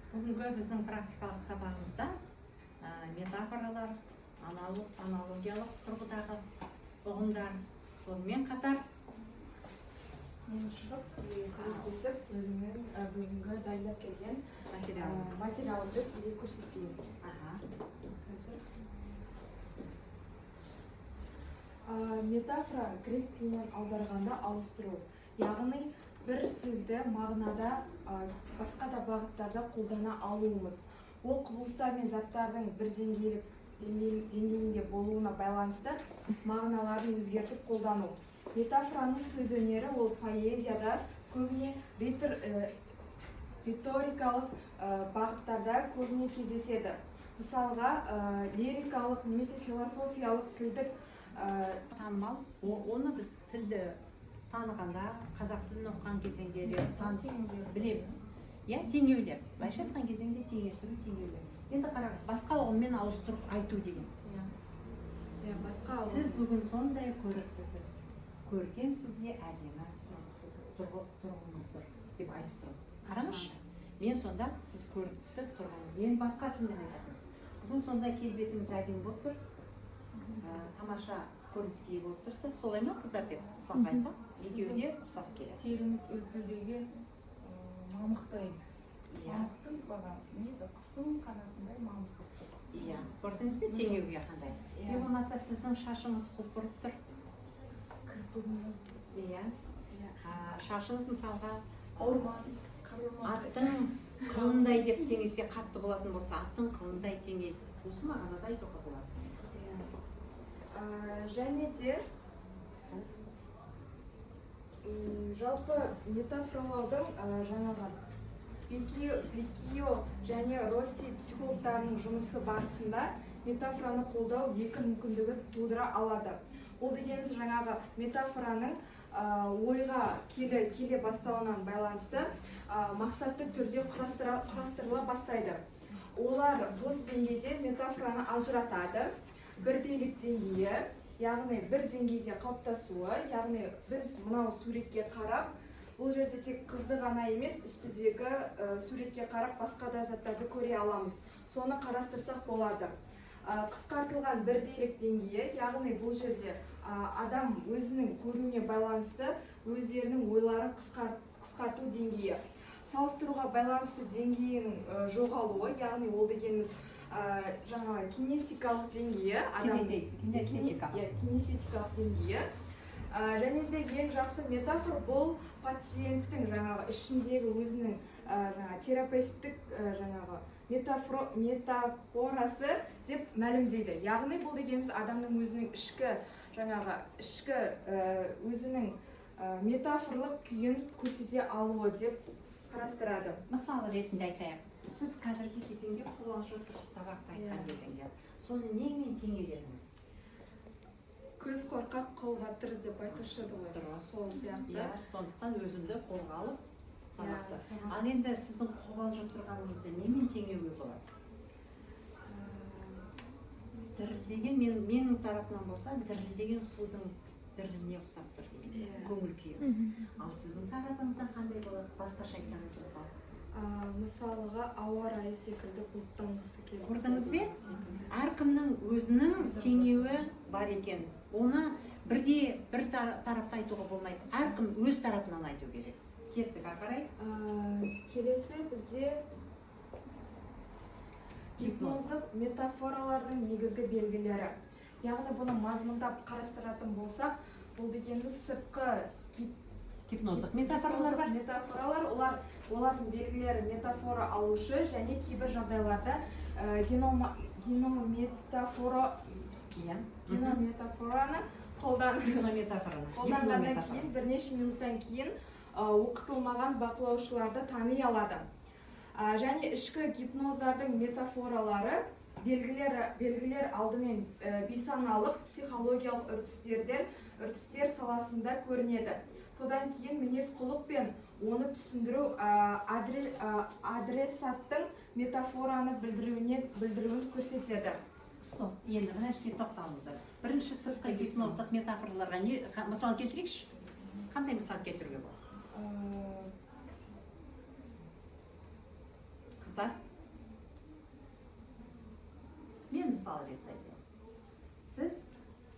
Бүгінгі біздің практикалық сабағымызда метафоралар, аналогиялық тұрғыдағы ұғымдар, сонымен қатар мен шығып сізге көмектесіп өзімнің бүгінгі дайындап келген материалымды сізге көрсетейін. Метафора грек тілінен аударғанда ауыстыру, яғни бір сөзді мағынада басқа да бағыттарда қолдана алуымыз. Ол құбылыстар мен заттардың бір деңгейінде болуына байланысты мағыналарын өзгертіп қолдану. Метафораның сөз өнері ол поэзияда көбіне риторикалық бағыттарда көбіне кездеседі. Мысалға, лирикалық немесе философиялық тілдік танымал. Оны біз тілді танығанда, қазақ тілін оқыған кезеңде білеміз. Теңеулер. Былайша айтқан кезеңде теңестіру, теңеулер. Енді қараңыз, басқа ұғыммен ауыстырып айту деген. Сіз бүгін сондай көріктісіз, көркемсіз де әдемі тұрғыңыз тұр деп айтып тұрмын. Қараңызшы, мен сонда сіз көріктісіз тұрғыңыз. Енді басқа тілмен айтамыз. Бүгін сондай келбетіңіз әдемі болып тұр, тамаша көрініске ие болып тұрсыз. Солай ма қыздар деп мысалға айтсақ, екеуі де ұқсас келеді. Теріңіз үлпілдеген мамықтай. Мамықтың құстың қанатындай мамық болып тұр. Иә, көрдіңіз бе теңеуге қандай? Не болмаса сіздің шашыңыз құлпырып тұр. Иә. Шашыңыз мысалға аттың қылындай деп теңесе қатты болатын болса, аттың қылындай теңейді. Осы мағынада айтуға болады. Және де жалпы метафоралаудың жаңағы Беккио және Росси психологтарының жұмысы барысында метафораны қолдау екі мүмкіндігі тудыра алады. Ол дегеніміз жаңағы метафораның ойға келе бастауынан байланысты мақсатты түрде құрастырыла бастайды. Олар бос деңгейде метафораны ажыратады. Бірдейлік деңгейі, яғни бір деңгейде қалыптасуы, яғни біз мынау суретке қарап, бұл жерде тек қызды ғана емес, үстідегі суретке қарап басқа да заттарды көре аламыз. Соны қарастырсақ болады. Қысқартылған бірдейлік деңгейі, яғни бұл жерде адам өзінің көруіне байланысты өздерінің ойларын қысқарту деңгейі. Салыстыруға байланысты деңгейінің жоғалуы, яғни ол дегеніміз жаңағы кинестикалық деңгейі, кинестикалық деңгейі. Және де ең жақсы метафор бұл пациенттің жаңағы ішіндегі өзінің терапевттік жаңағы метафорасы деп мәлімдейді. Яғни бұл дегеніміз адамның өзінің ішкі өзінің метафорлық күйін көрсете алуы деп қарастырады. Мысалы ретінде айтайық. Сіз қазіргі кезеңде қобалжып тұрсыз сабақты айтқан кезеңде. Соны немен теңеледіңіз? Көз қорқақ, қол батыр деп айтушы еді ғой. Сол сияқты. Сондықтан өзімді қолға алып сабақты. Ал енді сіздің қобалжып тұрғаныңызды немен теңеуге болады? Дірілдеген, менің тарапынан болса, дірілдеген судың діріліне ұқсап тұр деген көңіл күйіңіз. Ал сіздің тарапыңыздан қандай болады? Басқаша айтсаңыз мысалы. Мысалыға ауа райы секілді бұлттанғысы келеді. Көрдіңіз бе? Әркімнің өзінің теңеуі бар екен. Оны бір тарапта айтуға болмайды. Әркім өз тарапынан айту керек. Кеттік, ары қарай. Келесі бізде гипноздық метафоралардың негізгі белгілері. Яғни бұны мазмұндап қарастыратын болсақ, бұл дегеніміз сыртқы гипноздық метафоралар бар. Метафоралар, олардың белгілері метафора алушы және кейбір жағдайларда генометафораны қолданғаннан кейін, бірнеше минуттан кейін оқытылмаған бақылаушыларды тани алады. Және ішкі гипноздардың метафоралары белгілер алдымен бейсаналық психологиялық үрдістер саласында көрінеді. Содан кейін мінез құлық пен оны түсіндіру адресаттың метафораны білдіруін көрсетеді. Стоп, енді мына жерге тоқталыңыздар. Бірінші сыртқы гипноздық метафораларға мысал келтірейікші? Қандай мысал келтіруге болады? достар, мен мысалы ретінде айтайын. Сіз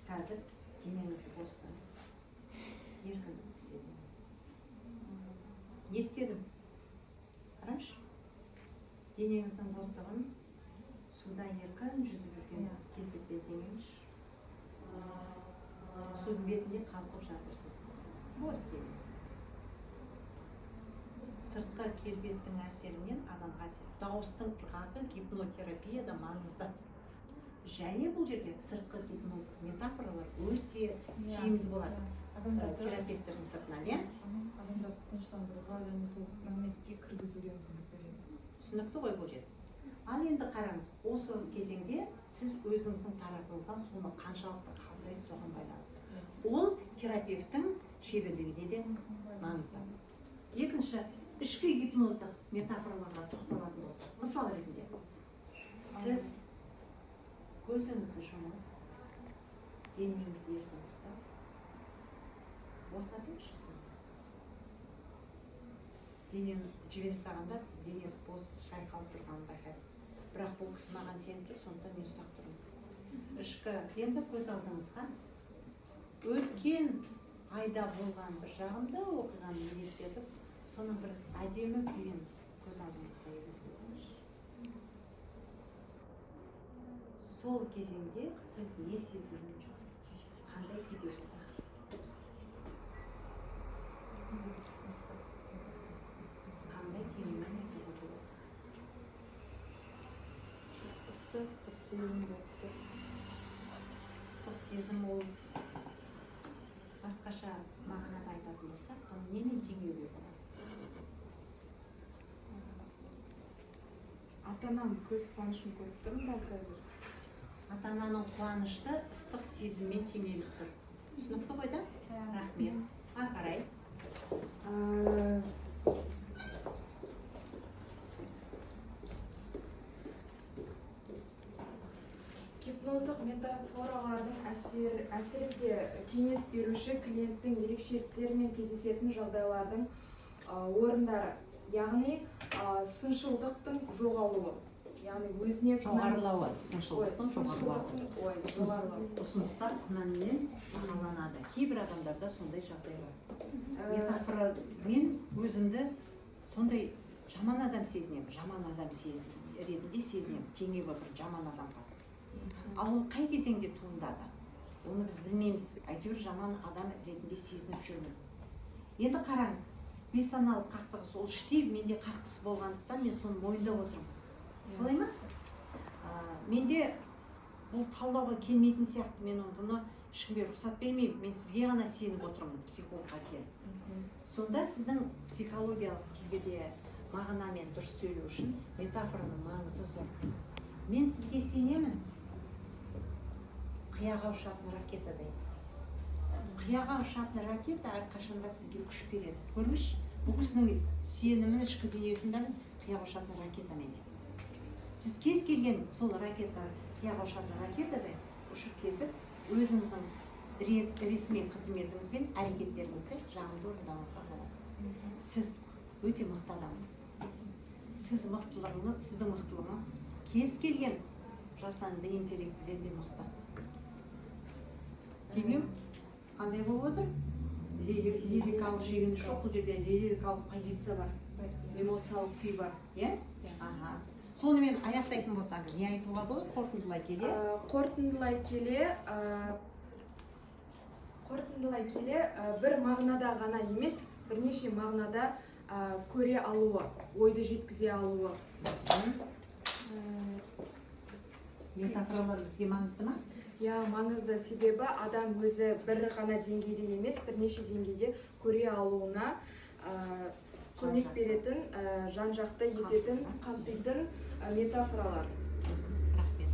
қазір денеңізді бос ұстаңыз, еркіндікті сезініңіз. Не істедім? Қараңызшы, денеңіздің бостығын суда еркін жүзіп жүрген тентекпен теңеңізші. Судың бетінде қалқып жатырсыз. Бос денеңіз. Сыртқы келбеттің әсерінен адамға әсер. Дауыстың ырғағы гипнотерапияда маңызды. Және бұл жерде сыртқы гипноздық метафоралар өте тиімді болады. Терапевттердің сыртынан, иә? Адамдарды тыныштандыруға және сол мәліметке кіргізуге мүмкіндік береді. Түсінікті ғой бұл жер. Ал енді қараңыз, осы кезеңде сіз өзіңіздің тарапыңыздан соны қаншалықты қабылдайсыз, соған байланысты. Ол терапевттің шеберлігіне де маңызды. Екінші, ішкі гипноздық метафораларға тоқталатын болсақ, мысал ретінде, сіз көзіңізді жұмып, денеңізді еркін ұстап, босатыңызшы. Денем жібере салғанда денесі бос шайқалып тұрғанын байқайды. Бірақ бұл кісі маған сеніп тұр, сондықтан мен ұстап тұрмын. Ішкі енді көз алдыңызға өткен айда болған бір жағымды оқиғаны елестетіп, соның бір әдемі күйін көз алдыңызға елестетіңізші. Сол кезеңде сіз не сезініңіз? Қандай күйде болдыңыз? Қандай тереңмен айтуға болады? ыстық бір сезім болып тұр. Ыстық сезім ол басқаша мағынада айтатын болсақ, бұны немен теңеуге болады? Ата-анам көз қуанышын көріп тұрмын да қазір. Ата-ананың қуанышты ыстық сезіммен теңеліп тұр. Түсінікті ғой да? Рахмет. Ары қарай. Гипноздық метафоралардың әсіресе кеңес беруші клиенттің ерекшеліктерімен кездесетін жағдайлардың орындары, яғни сыншылдықтың жоғалуы, яғни өзіне Жоғарылауы, сыншылдықтың жоғарылауы. Ұсыныстар күмәнмен бағаланады. Кейбір адамдарда сондай жағдай бар. Метафорамен өзімді сондай жаман адам сезінемін, жаман адам ретінде сезінемін, теңеп отыр жаман адамға. Ал ол қай кезеңде туындады? Оны біз білмейміз. Әйтеуір жаман адам ретінде сезініп жүрмін. Енді қараңыз, бейсаналық қақтығыс, ол іштей менде қақтығыс болғандықтан мен соны мойындап отырмын. Солай ма? Менде бұл талдауға келмейтін сияқты, мен бұны ешкімге рұқсат бермеймін. Мен сізге ғана сеніп отырмын, психологқа келіп. Сонда сіздің психологиялық тілге мағынамен дұрыс сөйлеу үшін метафораның маңызы зор. Мен сізге сенемін. Қияға ұшатын ракетадай. Қияға ұшатын ракета әрқашанда сізге күш береді. Көріңізші, бұл кісінің сенімін, ішкі дүниесін бәрін қияға ұшатын ракетамен дейді. Сіз кез келген сол ракета, қияға ұшатын ракетадай ұшып кетіп, өзіңіздің ресми қызметіңізбен әрекеттеріңізді жағымды орындауыңызға болады. Сіз өте мықты адамсыз. Сіздің мықтылығыңыз кез келген жасанды интеллектіден де мықты. Теңеу қандай болып отыр? Лирикалық шегініс жоқ, бұл жерде лирикалық позиция бар, эмоциялық күй бар, иә? Сонымен аяқтайтын болсаңыз, не айтуға болады? Қорытындылай келе, бір мағынада ғана емес, бірнеше мағынада көре алуы, ойды жеткізе алуы. Метафоралар бізге маңызды ма? Я, маңызды, себебі адам өзі бір ғана деңгейде емес, бірнеше деңгейде көре алуына көмек беретін, жан-жақты ететін, қамтитын метафоралар. Рахмет.